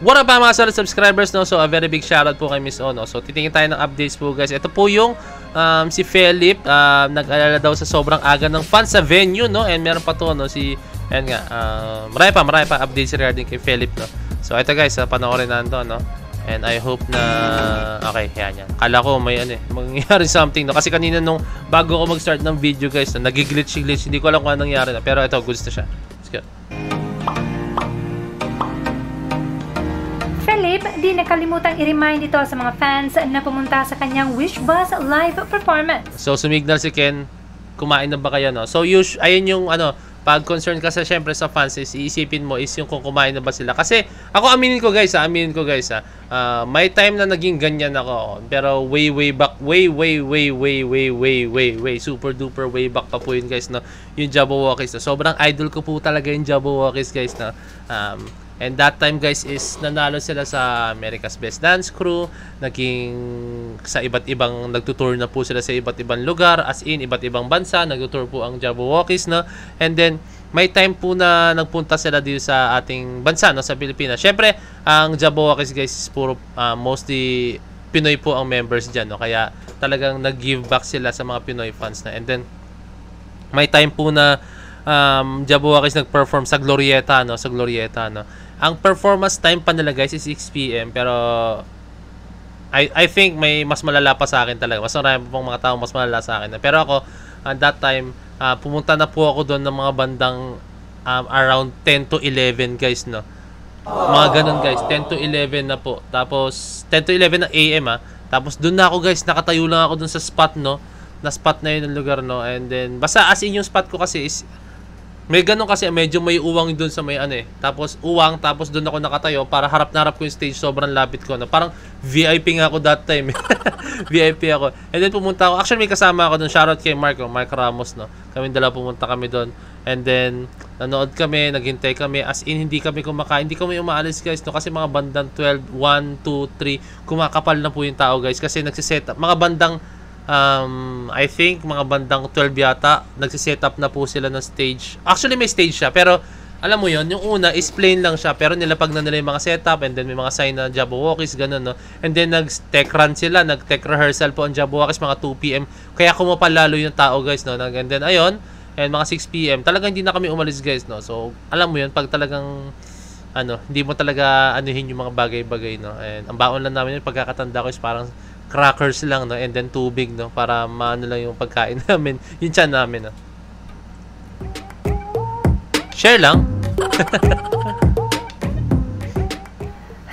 What up mga solid subscribers, no? So a very big shoutout po kay Miss O, no? So titingin tayo ng updates po guys. Ito po yung si Philip, nag-alala daw sa sobrang aga ng fans sa venue, no? And meron pa to, no? Si, ayan nga, marami pa updates regarding kay Philip, no? So ito guys, panoorin na ito, no? And I hope na, okay, yan. Kala ko may mangyayari something, no? Kasi kanina nung bago ko mag-start ng video guys, no? Nag-glitch, hindi ko alam kung anong nangyari na. Pero ito, goods na siya. Let's go. Philip, di nakalimutang i-remind ito sa mga fans na pumunta sa kanyang Wish Bus live performance. So, sumignal si Ken, kumain na ba kayo, no? So, ayun yung, pag concern ka sa, syempre, sa fans, is iisipin mo is yung kung kumain na ba sila. Kasi, ako aminin ko guys, may time na naging ganyan ako. Pero, way back, way, super duper way back pa po yun guys, no? Yung Jabbawockeez, no? Sobrang idol ko po talaga yung Jabbawockeez guys, no? And that time guys is nanalo sila sa America's Best Dance Crew, naging sa iba't ibang nagtutour na po sila sa iba't ibang lugar, as in iba't ibang bansa, nagtutour po ang Jabbawockeez, no? And then may time po na nagpunta sila dito sa ating bansa, no, sa Pilipinas. Syempre, ang Jabbawockeez guys is puro mostly Pinoy po ang members diyan, no? Kaya talagang nag-give back sila sa mga Pinoy fans na. And then may time po na Jabbawockeez nag-perform sa Glorieta, no? Sa Glorieta, no? Ang performance time pa nila guys is 6 PM, pero I think may mas malala pa sa akin talaga. Mas marami pong mga tao mas malala sa akin. Pero ako, at that time, pumunta na po ako doon ng mga bandang around 10 to 11 guys, no? Mga ganun guys, 10 to 11 na po. Tapos 10 to 11 na AM, Tapos doon na ako guys, nakatayo lang ako doon sa spot, no? Na spot na yun ng lugar, no? And then basta as in yung spot ko kasi is may ganun kasi, medyo may uwang doon sa may tapos uwang, tapos doon ako nakatayo para harap na harap ko yung stage, sobrang lapit ko, no? Parang VIP nga ako that time. VIP ako. And then pumunta ako, actually may kasama ako doon, shoutout kay Mark Ramos, no? Kami dala pumunta kami doon. And then nanood kami, naghintay kami, as in hindi kami kumakain, hindi kami umaalis guys, no? Kasi mga bandang 12, 1, 2, 3 kumakapal na po yung tao guys, kasi nagsiset up, mga bandang I think mga bandang 12 yata, nagsiset up na po sila ng stage. Actually may stage siya, pero alam mo yon, yung una is plain lang siya, pero nilapag na nila yung mga setup, and then may mga sign na Jabbawockeez, ganun, no? And then nag-tech run sila, nag-tech rehearsal po ang Jabbawockeez mga 2 PM, kaya kumapal lalo yung tao guys, no? And then ayun, and mga 6 PM talagang hindi na kami umalis guys, no? So alam mo yun, pag talagang hindi mo talaga anuhin yung mga bagay-bagay, no? And ang baon lang namin yun, pagkakatanda ko is parang crackers lang, no? And then tubig, no? Para maano lang yung pagkain namin, yung tiyan namin, no? Share lang.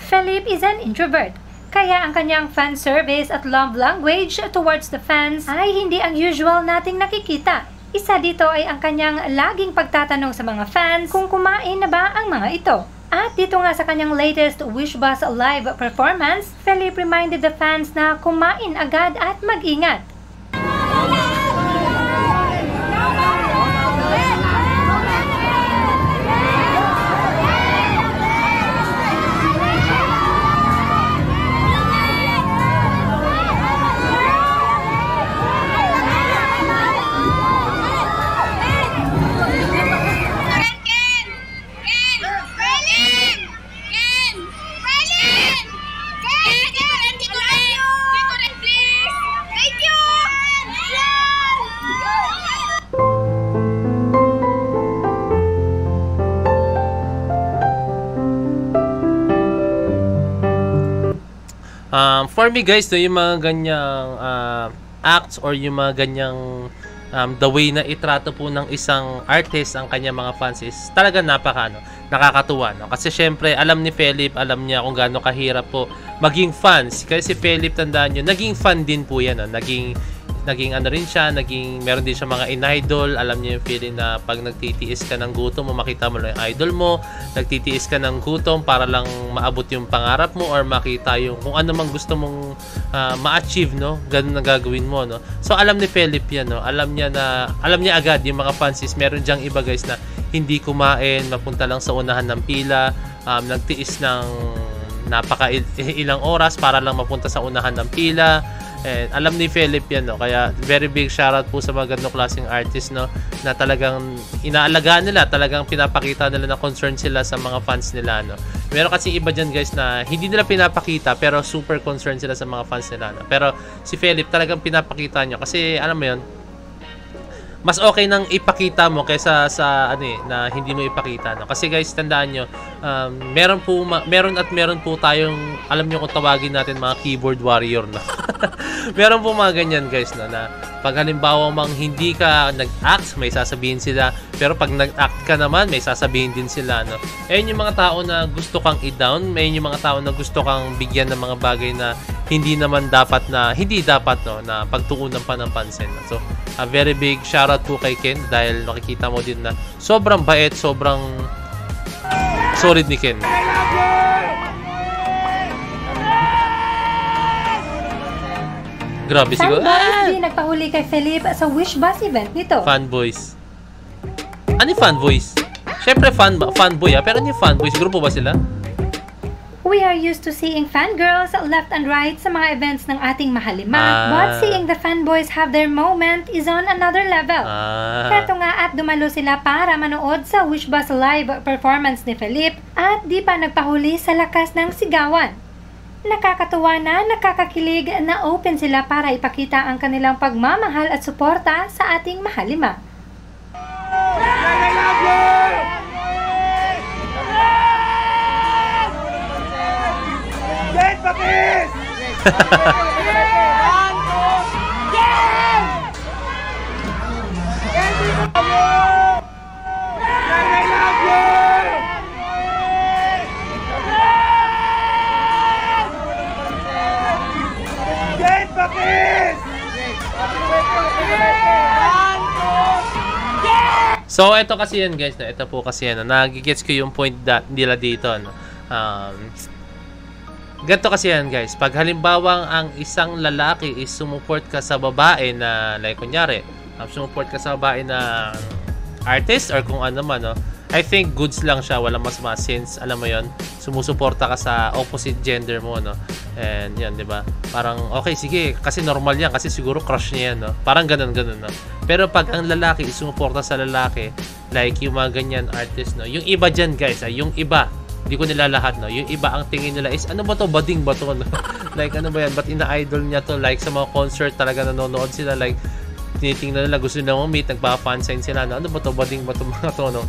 Philip is an introvert, kaya ang kanyang fan service at love language towards the fans ay hindi ang usual nating nakikita. Isa dito ay ang kanyang laging pagtatanong sa mga fans kung kumain na ba ang mga ito. At dito nga sa kanyang latest Wish Bus live performance, Philip reminded the fans na kumain agad at mag-ingat. For me guys, no, yung mga ganyang acts or yung mga ganyang the way na itrato po ng isang artist ang kanyang mga fans is talaga nakakatuwa, no? Kasi syempre alam ni Philip, alam niya kung gaano kahirap po maging fans. Kasi si Philip, tandaan nyo, naging fan din po yan, no? Naging rin siya, meron din siya mga in-idol. Alam niyo yung feeling na pag nagtitiis ka ng gutom mo, makita mo lang yung idol mo, nagtitiis ka ng gutom para lang maabot yung pangarap mo or makita yung kung ano mang gusto mong ma-achieve, no? Ganun na gagawin mo, no? So alam ni Philip yan, no? Alam niya agad yung mga fans is meron diyang iba guys na hindi kumain, mapunta lang sa unahan ng pila, nagtiis ng ilang oras para lang mapunta sa unahan ng pila. And alam ni Philip yan, no? Kaya very big shoutout po sa mga ganong klaseng artist, no? Na talagang inaalagaan nila, talagang pinapakita nila na concern sila sa mga fans nila, no? Meron kasi iba dyan guys na hindi nila pinapakita pero super concerned sila sa mga fans nila, no? Pero si Philip talagang pinapakita niya kasi alam mo yun, mas okay nang ipakita mo kaysa sa na hindi mo ipakita, no? Kasi guys, tandaan nyo, meron po tayong, alam nyo kung tawagin natin mga keyboard warrior, no? Meron po mga ganyan guys, no? Na pag halimbawa mang hindi ka nag-act, may sasabihin sila, pero pag nag-act ka naman, may sasabihin din sila, no? Ayun yung mga tao na gusto kang i-down, may yung mga tao na gusto kang bigyan ng mga bagay na hindi dapat, no, na pagtuunan pa ng pansin. So, a very big shoutout po kay Ken dahil makikita mo din na sobrang bait, sobrang solid ni Ken. Grabe siguro. Fanboys din nagpahuli kay Philip sa Wish Bus event nito. Fanboys. Ano yung fanboys? Siyempre fanboy pero ano yung fanboys? Grupo ba sila? We are used to seeing fangirls left and right sa mga events ng ating mahalima. But seeing the fanboys have their moment is on another level. Heto nga at dumalo sila para manood sa Wish Bus live performance ni Philip at di pa nagpahuli sa lakas ng sigawan. Nakakatuwa na nakakakilig na open sila para ipakita ang kanilang pagmamahal at suporta sa ating mahalima. So, ito kasi yan guys, ito po kasi yan, nagigets ko yung point nila dito, no? Ganito kasi yan guys, pag halimbawang ang isang lalaki is sumuport ka sa babae na, like kunyari, sumuport ka sa babae na artist or kung ano man, no? I think goods lang siya, walang masama since, alam mo yon, sumusuporta ka sa opposite gender mo, no? And yan, di ba? Parang, okay, sige, kasi normal yan, kasi siguro crush niya yan, no? Parang ganun, no? Pero pag ang lalaki is sumuporta sa lalaki, like yung mga ganyan artist, no? Yung iba dyan, guys, yung iba, hindi ko nila lahat, no? Yung iba, ang tingin nila is, ano ba to? Bading ba to? No? Like, ano ba yan? Ba't ina-idol niya to? Like, sa mga concert talaga nanonood sila, like, tinitingnan nila, gusto nila meet, nagpa-fansign sila, no? Ano ba to? Bading ba to mga to, no?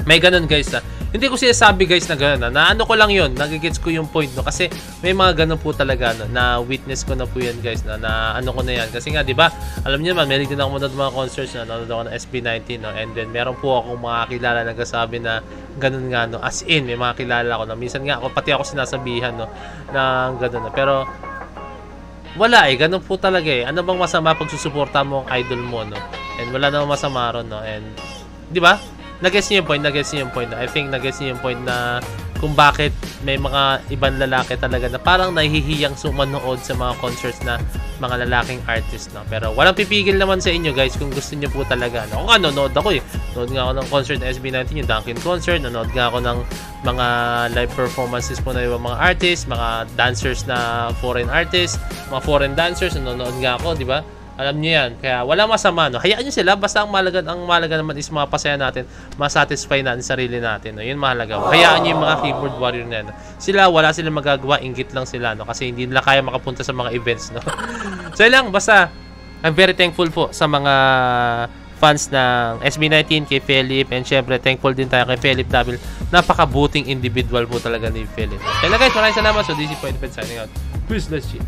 May ganun guys na. Hindi ko sinasabi guys na ganun na ano ko lang yun, nagigets ko yung point, no, kasi may mga ganun po talaga, no, na witness ko na po yan guys na ano ko na yan, kasi nga 'di ba, alam niyo naman, meron din ako manood mga concerts na nanonood ako ng SB19, no, and then meron po akong mga kilala na nagsasabi na ganun nga, no, as in may mga kilala ako na minsan nga ako pati ako sinasabihan, no, na ganun, no, pero wala ganun po talaga ano bang masama pag susuporta mo ang idol mo, no, and wala namang masama ron, no, and 'di ba? Nag-guess niyo yung point. I think nag-guess niyo yung point na kung bakit may mga ibang lalaki talaga na parang nahihiyang sumanood sa mga concerts na mga lalaking artist, no? Pero walang pipigil naman sa inyo guys kung gusto niyo po talaga, no? Kung ano, nanood ako nanood nga ako ng concert ng SB19, yung Dunkin concert, nanood nga ako ng mga live performances po na ibang mga artists, mga dancers na foreign artists, mga foreign dancers, nanonood nga ako, di ba? Alam niyo yan. Kaya wala masama, no? Hayaan niyo sila. Basta ang mahalaga naman is mapasaya natin, masatisfy natin sarili natin, no? Yun mahalaga. Hayaan niyo yung mga keyboard warrior na yan, no? Sila, wala silang magagawa. Inggit lang sila, no? Kasi hindi nila kaya makapunta sa mga events, no? So, yun lang. Basta, I'm very thankful po sa mga fans ng SB19, kay Philip, and syempre, thankful din tayo kay Philip dahil napakabuting individual po talaga ni Philip. Kaya guys, maraming salamat. So, this is Point signing out. Peace, let's see.